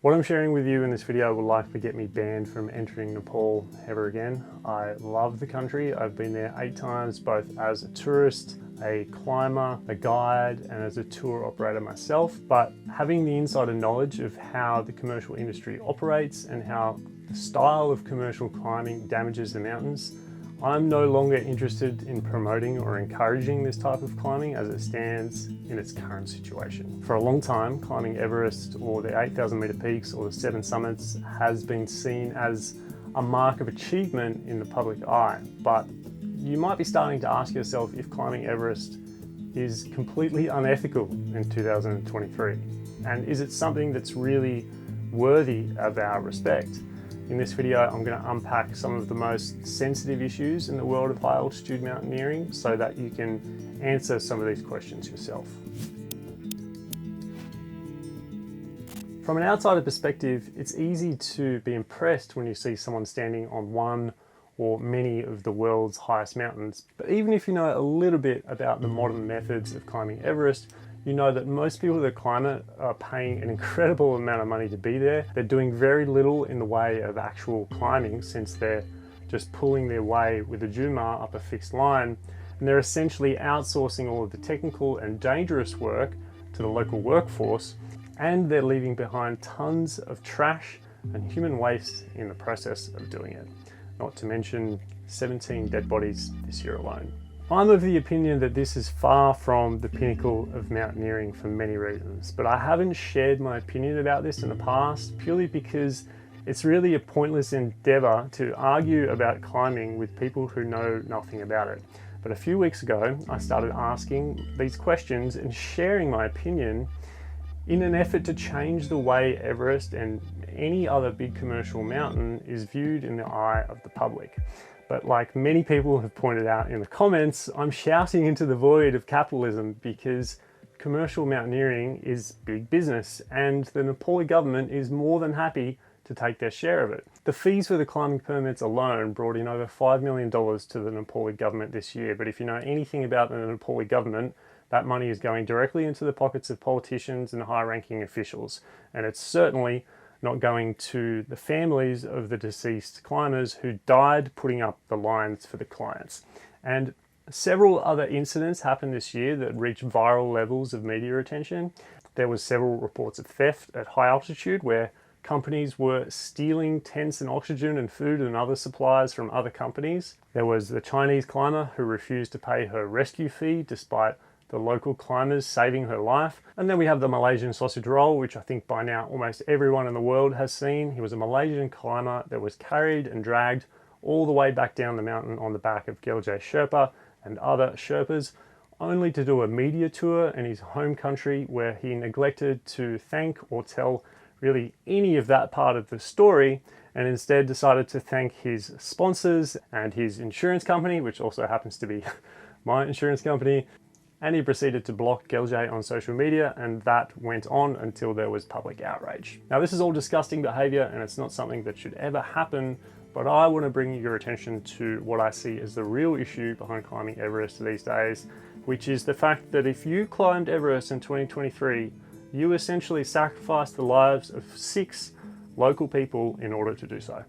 What I'm sharing with you in this video will likely get me banned from entering Nepal ever again. I love the country. I've been there 8 times, both as a tourist, a climber, a guide, and as a tour operator myself. But having the insider knowledge of how the commercial industry operates and how the style of commercial climbing damages the mountains, I'm no longer interested in promoting or encouraging this type of climbing as it stands in its current situation. For a long time, climbing Everest or the 8,000 meter peaks or the 7 summits has been seen as a mark of achievement in the public eye. But you might be starting to ask yourself if climbing Everest is completely unethical in 2023. And is it something that's really worthy of our respect? In this video, I'm going to unpack some of the most sensitive issues in the world of high altitude mountaineering so that you can answer some of these questions yourself. From an outsider perspective, it's easy to be impressed when you see someone standing on one or many of the world's highest mountains. But even if you know a little bit about the modern methods of climbing Everest, you know that most people that climb it are paying an incredible amount of money to be there. They're doing very little in the way of actual climbing since they're just pulling their way with a Jumar up a fixed line. And they're essentially outsourcing all of the technical and dangerous work to the local workforce, and they're leaving behind tons of trash and human waste in the process of doing it. Not to mention 17 dead bodies this year alone. I'm of the opinion that this is far from the pinnacle of mountaineering for many reasons, but I haven't shared my opinion about this in the past purely because it's really a pointless endeavor to argue about climbing with people who know nothing about it. But a few weeks ago, I started asking these questions and sharing my opinion in an effort to change the way Everest and any other big commercial mountain is viewed in the eye of the public. But like many people have pointed out in the comments, I'm shouting into the void of capitalism because commercial mountaineering is big business and the Nepali government is more than happy to take their share of it. The fees for the climbing permits alone brought in over $5 million to the Nepali government this year. But if you know anything about the Nepali government, that money is going directly into the pockets of politicians and high-ranking officials. And it's certainly not going to the families of the deceased climbers who died putting up the lines for the clients. And several other incidents happened this year that reached viral levels of media attention. There was several reports of theft at high altitude where companies were stealing tents and oxygen and food and other supplies from other companies. There was the Chinese climber who refused to pay her rescue fee despite the local climbers saving her life. And then we have the Malaysian sausage roll, which I think by now almost everyone in the world has seen. He was a Malaysian climber that was carried and dragged all the way back down the mountain on the back of Gelje Sherpa and other Sherpas, only to do a media tour in his home country where he neglected to thank or tell really any of that part of the story, and instead decided to thank his sponsors and his insurance company, which also happens to be my insurance company. And he proceeded to block Gelje on social media, and that went on until there was public outrage. Now, this is all disgusting behavior and it's not something that should ever happen, but I want to bring your attention to what I see as the real issue behind climbing Everest these days, which is the fact that if you climbed Everest in 2023, you essentially sacrificed the lives of 6 local people in order to do so.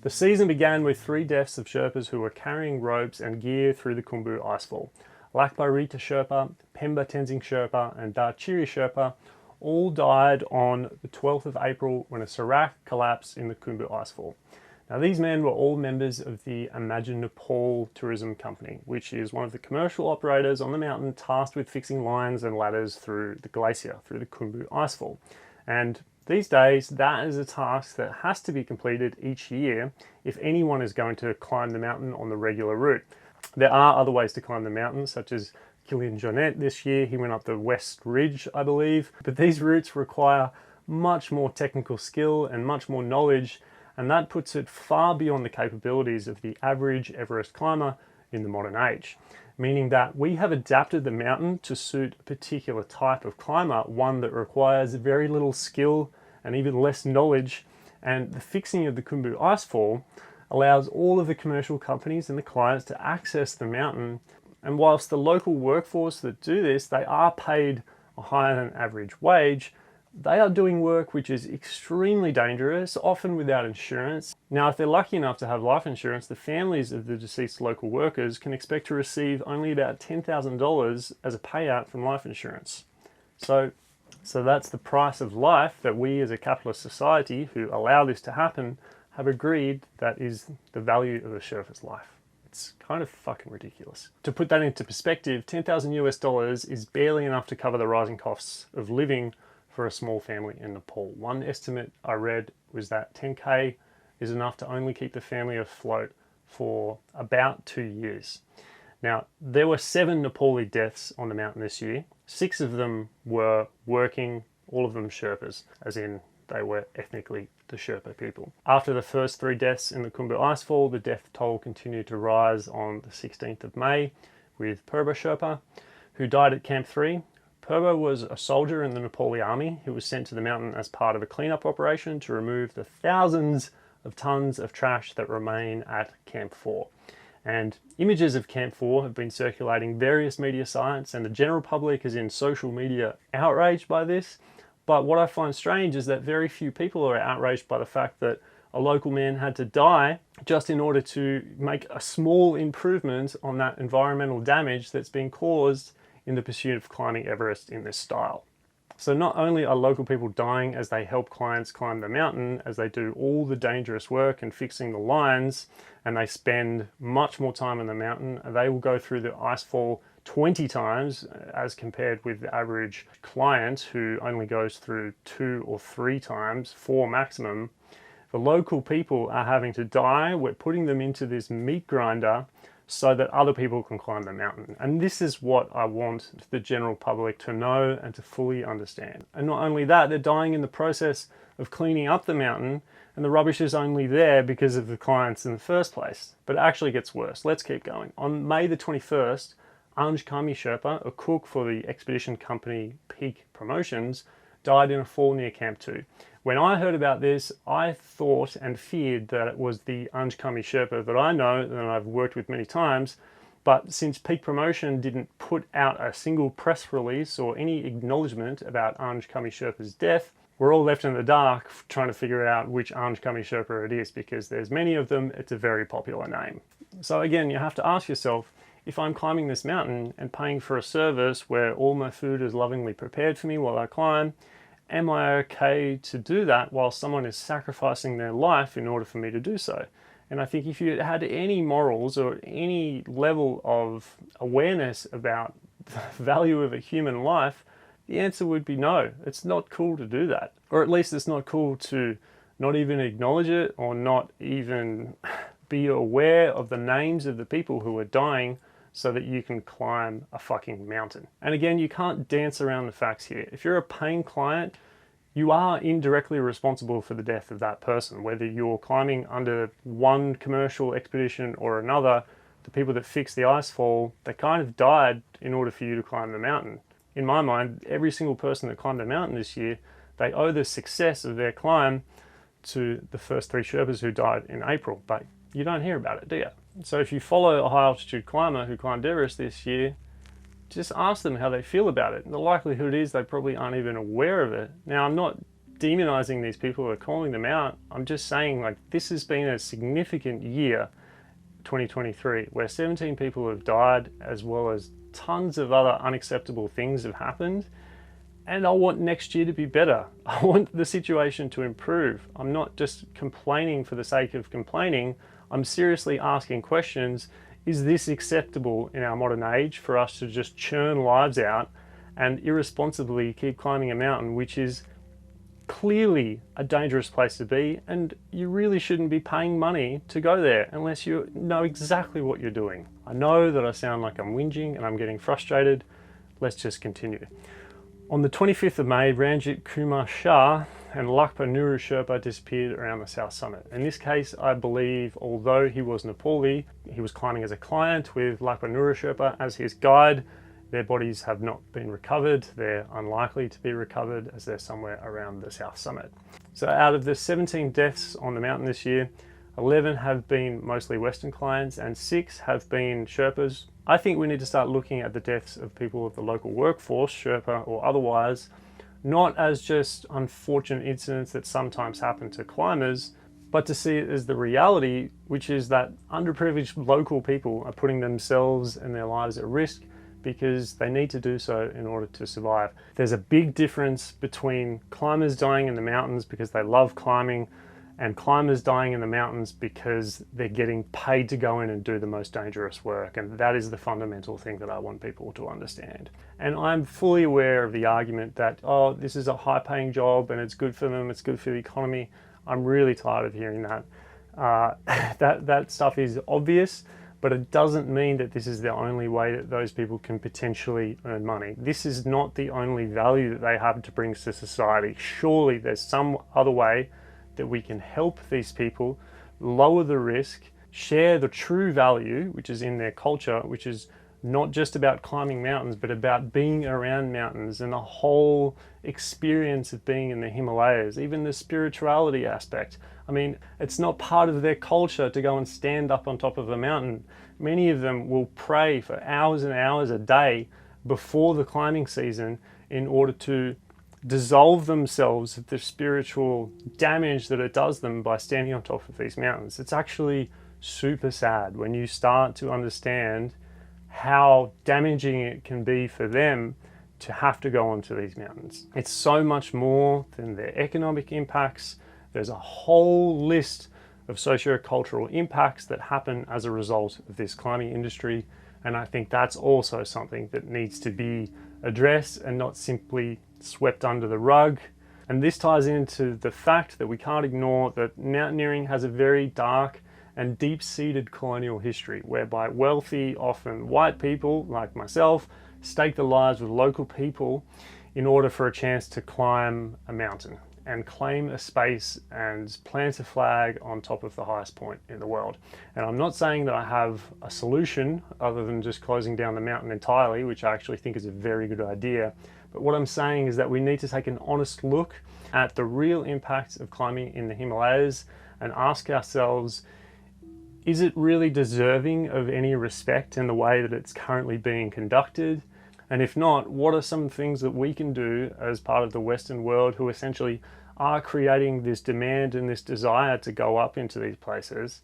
The season began with 3 deaths of Sherpas who were carrying ropes and gear through the Khumbu icefall. Lakbarita Sherpa, Pemba Tenzing Sherpa, and Darchiri Sherpa all died on the 12th of April when a serac collapsed in the Khumbu icefall. Now, these men were all members of the Imagine Nepal tourism company, which is one of the commercial operators on the mountain tasked with fixing lines and ladders through the glacier, through the Khumbu icefall. And these days, that is a task that has to be completed each year if anyone is going to climb the mountain on the regular route. There are other ways to climb the mountain, such as Kilian Jornet this year. He went up the West Ridge, I believe. But these routes require much more technical skill and much more knowledge, and that puts it far beyond the capabilities of the average Everest climber in the modern age. Meaning that we have adapted the mountain to suit a particular type of climber, one that requires very little skill and even less knowledge. And the fixing of the Khumbu icefall allows all of the commercial companies and the clients to access the mountain And whilst the local workforce that do this, they are paid a higher than average wage, they are doing work which is extremely dangerous, often without insurance. Now, if they're lucky enough to have life insurance, the families of the deceased local workers can expect to receive only about $10,000 as a payout from life insurance. So that's the price of life that we as a capitalist society who allow this to happen have agreed that is the value of a Sherpa's life. It's kind of fucking ridiculous. To put that into perspective, $10,000 is barely enough to cover the rising costs of living for a small family in Nepal. One estimate I read was that 10K is enough to only keep the family afloat for about 2 years. Now, there were 7 Nepali deaths on the mountain this year. 6 of them were working, all of them Sherpas, as in they were ethnically the Sherpa people. After the first 3 deaths in the Khumbu icefall, the death toll continued to rise on the 16th of May with Purba Sherpa, who died at Camp 3. Purba was a soldier in the Nepali army who was sent to the mountain as part of a cleanup operation to remove the thousands of tons of trash that remain at Camp 4. And images of Camp 4 have been circulating various media sites, and the general public is in social media outraged by this. But what I find strange is that very few people are outraged by the fact that a local man had to die just in order to make a small improvement on that environmental damage that's been caused in the pursuit of climbing Everest in this style. So not only are local people dying as they help clients climb the mountain, as they do all the dangerous work and fixing the lines, and they spend much more time in the mountain, they will go through the icefall 20 times as compared with the average client who only goes through 2 or 3 times, 4 maximum. The local people are having to die. We're putting them into this meat grinder so that other people can climb the mountain. And this is what I want the general public to know and to fully understand. And not only that, they're dying in the process of cleaning up the mountain, and the rubbish is only there because of the clients in the first place. But it actually gets worse. Let's keep going. On May the 21st, Anj Kami Sherpa, a cook for the expedition company Peak Promotions, died in a fall near Camp 2. When I heard about this, I thought and feared that it was the Anj Kami Sherpa that I know and I've worked with many times. But since Peak Promotion didn't put out a single press release or any acknowledgement about Anj Kami Sherpa's death, we're all left in the dark trying to figure out which Anj Kami Sherpa it is, because there's many of them. It's a very popular name. So again, you have to ask yourself, if I'm climbing this mountain and paying for a service where all my food is lovingly prepared for me while I climb, am I okay to do that while someone is sacrificing their life in order for me to do so? And I think if you had any morals or any level of awareness about the value of a human life, the answer would be no. It's not cool to do that. Or at least it's not cool to not even acknowledge it or not even be aware of the names of the people who are dying so that you can climb a fucking mountain. And again, you can't dance around the facts here. If you're a paying client, you are indirectly responsible for the death of that person. Whether you're climbing under one commercial expedition or another, the people that fixed the icefall, they kind of died in order for you to climb the mountain. In my mind, every single person that climbed the mountain this year, they owe the success of their climb to the first 3 Sherpas who died in April. But you don't hear about it, do you? So if you follow a high altitude climber who climbed Everest this year, just ask them how they feel about it. The likelihood is they probably aren't even aware of it. Now, I'm not demonizing these people or calling them out. I'm just saying, like, this has been a significant year, 2023, where 17 people have died, as well as tons of other unacceptable things have happened. And I want next year to be better. I want the situation to improve. I'm not just complaining for the sake of complaining. I'm seriously asking questions. Is this acceptable in our modern age for us to just churn lives out and irresponsibly keep climbing a mountain, which is clearly a dangerous place to be, and you really shouldn't be paying money to go there unless you know exactly what you're doing. I know that I sound like I'm whinging and I'm getting frustrated. Let's just continue. On the 25th of May, Ranjit Kumar Shah and Lakpa Nuru Sherpa disappeared around the south summit. In this case, I believe, although he was Nepali, he was climbing as a client with Lakpa Nuru Sherpa as his guide. Their bodies have not been recovered. They're unlikely to be recovered as they're somewhere around the south summit. So out of the 17 deaths on the mountain this year, 11 have been mostly Western clients and 6 have been Sherpas, I think we need to start looking at the deaths of people of the local workforce, Sherpa or otherwise, not as just unfortunate incidents that sometimes happen to climbers, but to see it as the reality, which is that underprivileged local people are putting themselves and their lives at risk because they need to do so in order to survive. There's a big difference between climbers dying in the mountains because they love climbing and climbers dying in the mountains because they're getting paid to go in and do the most dangerous work. And that is the fundamental thing that I want people to understand. And I'm fully aware of the argument that, oh, this is a high paying job and it's good for them, it's good for the economy. I'm really tired of hearing that. That stuff is obvious, but it doesn't mean that this is the only way that those people can potentially earn money. This is not the only value that they have to bring to society. Surely there's some other way that we can help these people lower the risk, share the true value, which is in their culture, which is not just about climbing mountains, but about being around mountains and the whole experience of being in the Himalayas, even the spirituality aspect. I mean, it's not part of their culture to go and stand up on top of a mountain. Many of them will pray for hours and hours a day before the climbing season in order to dissolve themselves of the spiritual damage that it does them by standing on top of these mountains. It's actually super sad when you start to understand how damaging it can be for them to have to go onto these mountains. It's so much more than their economic impacts. There's a whole list of socio-cultural impacts that happen as a result of this climbing industry, and I think that's also something that needs to be addressed and not simply swept under the rug. And this ties into the fact that we can't ignore that mountaineering has a very dark and deep-seated colonial history, whereby wealthy, often white people like myself, stake their lives with local people in order for a chance to climb a mountain and claim a space and plant a flag on top of the highest point in the world. And I'm not saying that I have a solution other than just closing down the mountain entirely, which I actually think is a very good idea. But what I'm saying is that we need to take an honest look at the real impacts of climbing in the Himalayas and ask ourselves, is it really deserving of any respect in the way that it's currently being conducted? And if not, what are some things that we can do as part of the Western world who essentially are creating this demand and this desire to go up into these places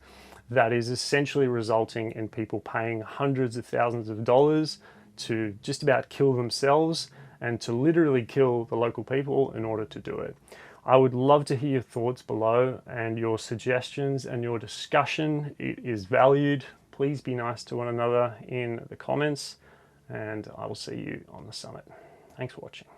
that is essentially resulting in people paying hundreds of thousands of dollars to just about kill themselves and to literally kill the local people in order to do it? I would love to hear your thoughts below and your suggestions and your discussion. It is valued. Please be nice to one another in the comments, and I will see you on the summit. Thanks for watching.